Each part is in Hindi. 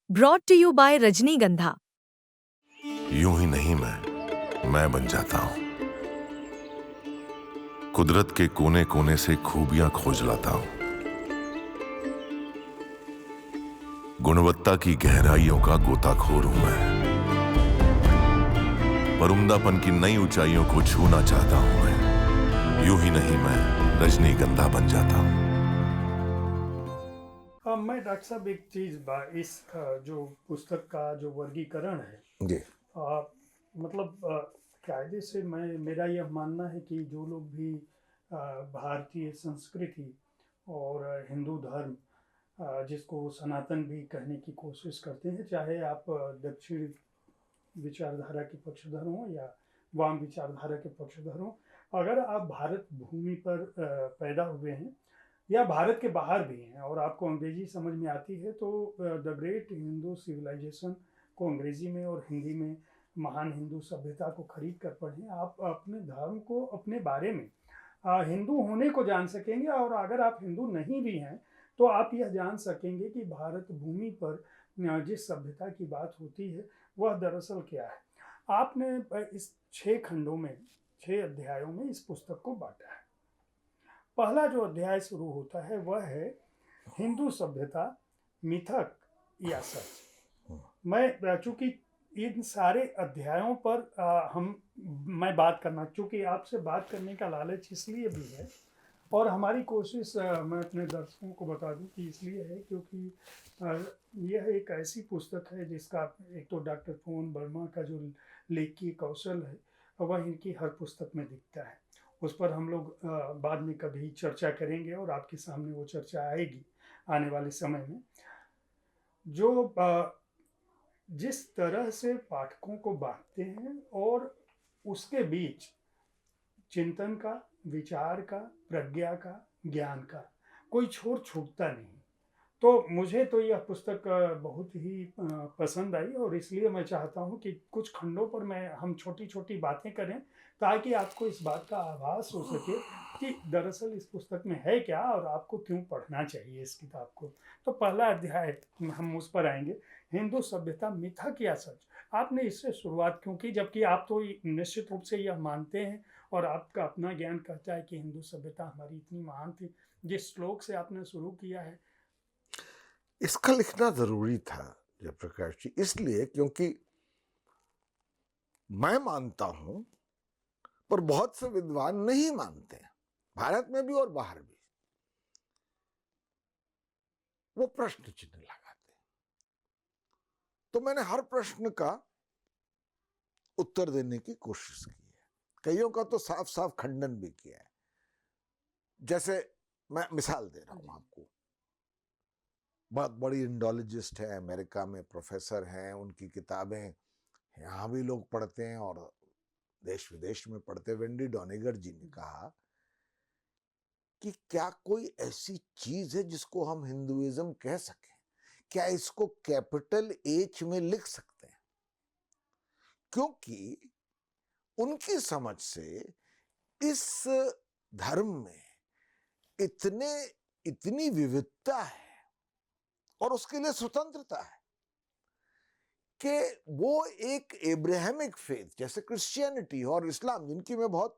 ब्रॉट टू यू बाय रजनीगंधा। यूं ही नहीं मैं बन जाता हूं। कुदरत के कोने कोने से खूबियां खोज लाता हूं। गुणवत्ता की गहराइयों का गोताखोर हूं मैं। पर उम्दापन की नई ऊंचाइयों को छूना चाहता हूं मैं। यूं ही नहीं मैं रजनीगंधा बन जाता हूं। मैं डॉक्टर साहब एक चीज़ इस जो पुस्तक का जो वर्गीकरण है जी आ, मतलब कायदे से मेरा यह मानना है कि जो लोग भी भारतीय संस्कृति और हिंदू धर्म जिसको सनातन भी कहने की कोशिश करते हैं, चाहे आप दक्षिण विचारधारा के पक्षधर हों या वाम विचारधारा के पक्षधर हों, अगर आप भारत भूमि पर पैदा हुए हैं या भारत के बाहर भी हैं और आपको अंग्रेजी समझ में आती है, तो द ग्रेट हिंदू सिविलाइजेशन को अंग्रेजी में और हिंदी में महान हिंदू सभ्यता को खरीद कर पढ़ें। आप अपने धर्म को, अपने बारे में हिंदू होने को जान सकेंगे। और अगर आप हिंदू नहीं भी हैं तो आप यह जान सकेंगे कि भारत भूमि पर जिस सभ्यता की बात होती है वह दरअसल क्या है। आपने इस 6 खंडों में, 6 अध्यायों में इस पुस्तक को बांटा है। पहला जो अध्याय शुरू होता है वह है हिंदू सभ्यता, मिथक या सच। मैं चूंकि इन सारे अध्यायों पर मैं बात करना, चूंकि आपसे बात करने का लालच इसलिए भी है और हमारी कोशिश मैं अपने दर्शकों को बता दूं कि इसलिए है क्योंकि यह एक ऐसी पुस्तक है जिसका एक तो डॉक्टर पवन वर्मा का जो लेखकीय कौशल है वह इनकी हर पुस्तक में दिखता है। उस पर हम लोग बाद में कभी चर्चा करेंगे और आपके सामने वो चर्चा आएगी आने वाले समय में। जो जिस तरह से पाठकों को बांटते हैं और उसके बीच चिंतन का, विचार का, प्रज्ञा का, ज्ञान का कोई छोर छूटता नहीं। तो मुझे तो यह पुस्तक बहुत ही पसंद आई और इसलिए मैं चाहता हूं कि कुछ खंडों पर हम छोटी छोटी बातें करें ताकि आपको इस बात का आभास हो सके कि दरअसल इस पुस्तक में है क्या और आपको क्यों पढ़ना चाहिए इस किताब को। तो पहला अध्याय हम उस पर आएंगे, हिंदू सभ्यता मिथक या सच। आपने इससे शुरुआत क्यों की, जबकि आप तो निश्चित रूप से यह मानते हैं और आपका अपना ज्ञान कहता है कि हिंदू सभ्यता हमारी इतनी महान थी। जिस श्लोक से आपने शुरू किया है, इसका लिखना जरूरी था जयप्रकाश जी, इसलिए क्योंकि मैं मानता हूं पर बहुत से विद्वान नहीं मानते हैं, भारत में भी और बाहर भी। वो प्रश्न चिन्ह लगाते हैं। तो मैंने हर प्रश्न का उत्तर देने की कोशिश की है, कईयों का तो साफ साफ खंडन भी किया है। जैसे मैं मिसाल दे रहा हूं आपको, बहुत बड़ी इंडोलॉजिस्ट है, अमेरिका में प्रोफेसर हैं, उनकी किताबें यहाँ भी लोग पढ़ते हैं और देश विदेश में पढ़ते। वेंडी डॉनिगर जी ने कहा कि क्या कोई ऐसी चीज है जिसको हम हिंदुइज्म कह सकें? क्या इसको कैपिटल एच में लिख सकते हैं? क्योंकि उनकी समझ से इस धर्म में इतनी विविधता है और उसके लिए स्वतंत्रता है कि वो एक एब्राहमिक फेथ जैसे क्रिश्चियनिटी और इस्लाम, जिनकी मैं बहुत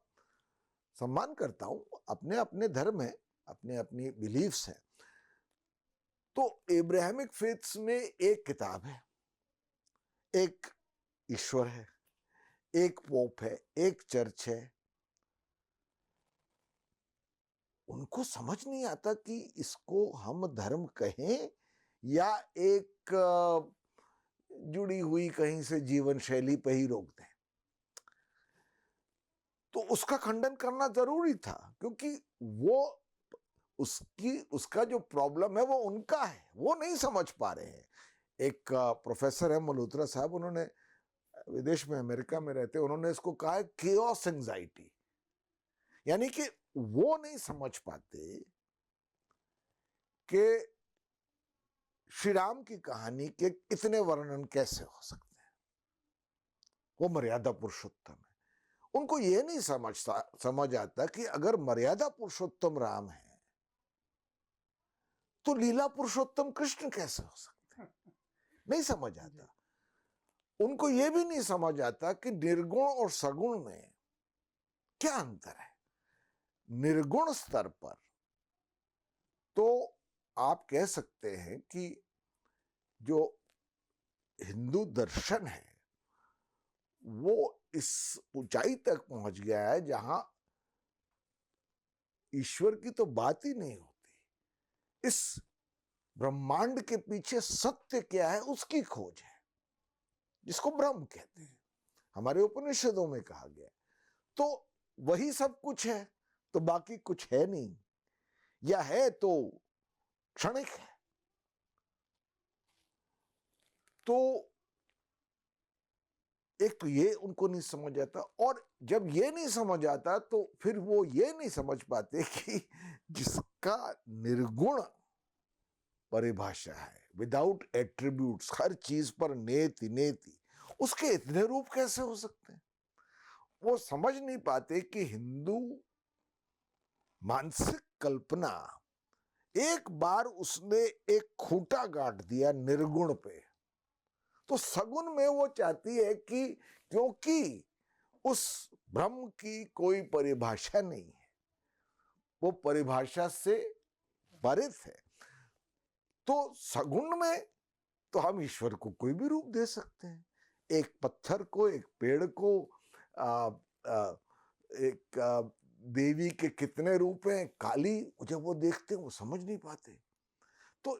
सम्मान करता हूं, अपने अपने धर्म है, अपने अपनी बिलीफ्स हैं, तो एब्राहमिक फेथ्स में एक किताब है, एक ईश्वर है, एक पोप है, एक चर्च है। उनको समझ नहीं आता कि इसको हम धर्म कहें या एक जुड़ी हुई कहीं से जीवन शैली पे ही रोक दें। तो उसका खंडन करना जरूरी था क्योंकि वो उसका जो प्रॉब्लम है वो उनका है, वो नहीं समझ पा रहे हैं। एक प्रोफेसर है मल्होत्रा साहब, उन्होंने विदेश में, अमेरिका में रहते, उन्होंने इसको कहा है केओस एंजाइटी, यानी कि वो नहीं समझ पाते कि श्री राम की कहानी के इतने वर्णन कैसे हो सकते हैं। वो मर्यादा पुरुषोत्तम है, उनको ये नहीं समझ आता कि अगर मर्यादा पुरुषोत्तम राम है तो लीला पुरुषोत्तम कृष्ण कैसे हो सकते हैं। नहीं समझ आता। उनको ये भी नहीं समझ आता कि निर्गुण और सगुण में क्या अंतर है। निर्गुण स्तर पर तो आप कह सकते हैं कि जो हिंदू दर्शन है वो इस ऊंचाई तक पहुंच गया है जहां ईश्वर की तो बात ही नहीं होती। इस ब्रह्मांड के पीछे सत्य क्या है उसकी खोज है, जिसको ब्रह्म कहते हैं, हमारे उपनिषदों में कहा गया। तो वही सब कुछ है, तो बाकी कुछ है नहीं, या है तो क्षणिक है। तो एक तो ये उनको नहीं समझ आता, और जब ये नहीं समझ आता तो फिर वो ये नहीं समझ पाते कि जिसका निर्गुण परिभाषा है, विदाउट एट्रीब्यूट्स, हर चीज पर नेति नेति, उसके इतने रूप कैसे हो सकते हैं। वो समझ नहीं पाते कि हिंदू मानसिक कल्पना एक बार उसने एक खूंटा गाड़ दिया निर्गुण पे, तो सगुन में वो चाहती है कि क्योंकि उस ब्रह्म की कोई परिभाषा नहीं है, वो परिभाषा से परे है, तो सगुण में तो हम ईश्वर को कोई भी रूप दे सकते हैं। एक पत्थर को, एक पेड़ को, एक देवी के कितने रूप हैं, काली, जब वो देखते हैं वो समझ नहीं पाते। तो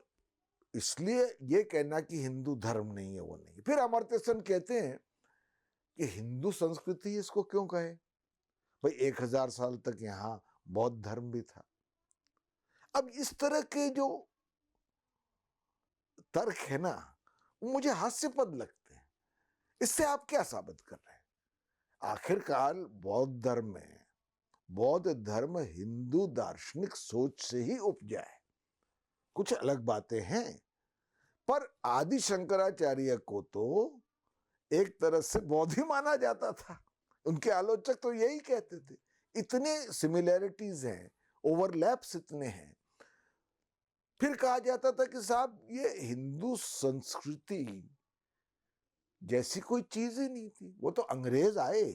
इसलिए ये कहना कि हिंदू धर्म नहीं है, वो नहीं। फिर अमर्त्य सेन कहते हैं कि हिंदू संस्कृति इसको क्यों कहे भाई, 1000 साल तक यहां बौद्ध धर्म भी था। अब इस तरह के जो तर्क है ना, वो मुझे हास्यपद लगते हैं। इससे आप क्या साबित कर रहे हैं? आखिरकार बौद्ध धर्म में, बौद्ध धर्म हिंदू दार्शनिक सोच से ही उपजा है, कुछ अलग बातें हैं, पर आदि शंकराचार्य को तो एक तरह से बौद्ध ही माना जाता था। उनके आलोचक तो यही कहते थे। इतने सिमिलैरिटीज हैं, ओवरलैप्स इतने हैं। फिर कहा जाता था कि साहब ये हिंदू संस्कृति जैसी कोई चीज ही नहीं थी, वो तो अंग्रेज आए,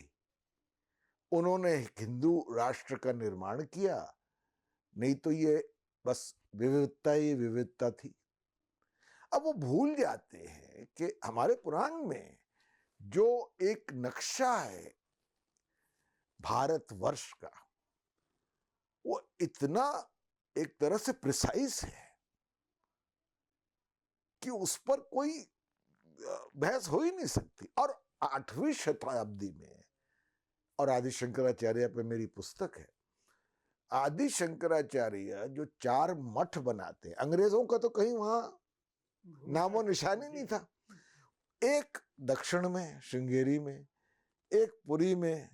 उन्होंने हिंदू राष्ट्र का निर्माण किया, नहीं तो ये बस विविधता ही विविधता थी। अब वो भूल जाते हैं कि हमारे पुराण में जो एक नक्शा है भारतवर्ष का, वो इतना एक तरह से प्रिसाइज है कि उस पर कोई बहस हो ही नहीं सकती। और 8वीं शताब्दी में, और आदि शंकराचार्य पे मेरी पुस्तक है, आदि शंकराचार्य जो 4 मठ बनाते, अंग्रेजों का तो कहीं वहां नामो निशानी नहीं था। एक दक्षिण में श्रृंगेरी में, एक पुरी में,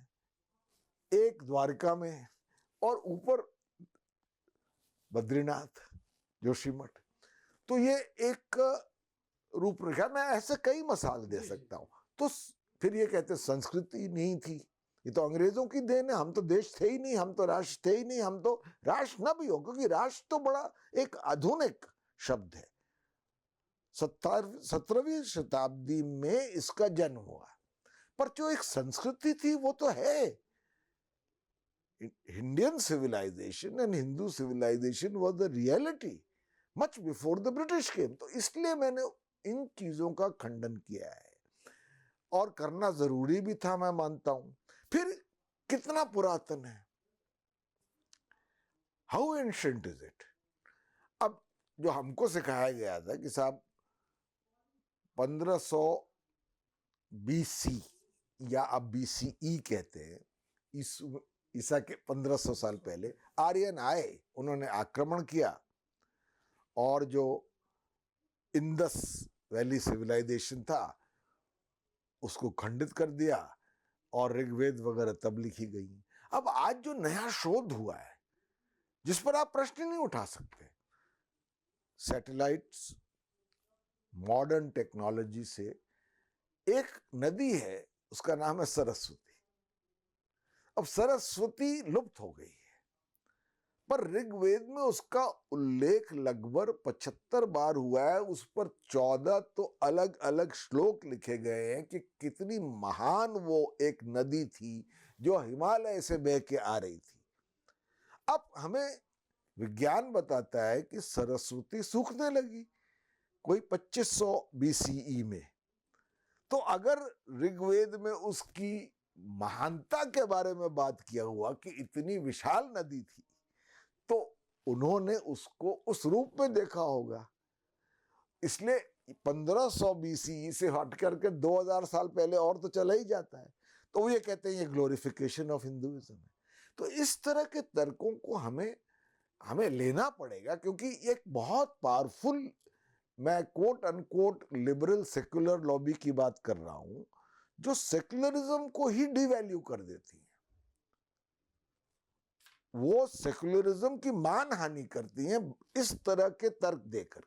एक द्वारका में, और ऊपर बद्रीनाथ जोशीमठ। तो ये एक रूपरेखा, मैं ऐसे कई मिसाल दे सकता हूं। तो फिर ये कहते संस्कृति नहीं थी, ये तो अंग्रेजों की देन है, हम तो देश थे ही नहीं, हम तो राष्ट्र थे ही नहीं, हम तो राष्ट्र न भी हो, क्योंकि राष्ट्र तो बड़ा एक आधुनिक शब्द है। 17वीं शताब्दी में इसका जन्म हुआ, पर जो एक संस्कृति थी वो तो है। Indian civilisation and Hindu civilisation was the reality much before the British came. तो इसलिए मैंने इन चीजों का खंडन किया है, और करना जरूरी भी था, मैं मानता हूं। फिर कितना पुरातन है, हाउ एंशिएंट इज इट। अब जो हमको सिखाया गया था कि साहब 1500 BC, या अब BCE कहते हैं, ईसा के 1500 साल पहले आर्यन आए, उन्होंने आक्रमण किया, और जो इंदस वैली सिविलाइजेशन था उसको खंडित कर दिया, और ऋग्वेद वगैरह तब लिखी गई। अब आज जो नया शोध हुआ है, जिस पर आप प्रश्न नहीं उठा सकते, सैटेलाइट्स, मॉडर्न टेक्नोलॉजी से, एक नदी है उसका नाम है सरस्वती। अब सरस्वती लुप्त हो गई है, पर ऋग्वेद में उसका उल्लेख लगभग 75 बार हुआ है। उस पर 14 तो अलग अलग श्लोक लिखे गए हैं कि कितनी महान वो एक नदी थी जो हिमालय से बह के आ रही थी। अब हमें विज्ञान बताता है कि सरस्वती सूखने लगी कोई 2500 BCE में। तो अगर ऋग्वेद में उसकी महानता के बारे में बात किया हुआ कि इतनी विशाल नदी थी, तो उन्होंने उसको उस रूप में देखा होगा। इसलिए 1500 BCE से हट करके 2000 साल पहले और तो चला ही जाता है। तो वो ये कहते हैं ये ग्लोरिफिकेशन ऑफ हिंदुइज्म है। तो इस तरह के तर्कों को हमें लेना पड़ेगा, क्योंकि एक बहुत पावरफुल, मैं quote unquote liberal secular lobby की बात कर रहा हूं, जो सेक्युलरिज्म को ही डिवैल्यू कर देती है। वो सेक्युलरिज्म की मानहानि करती हैं इस तरह के तर्क देकर।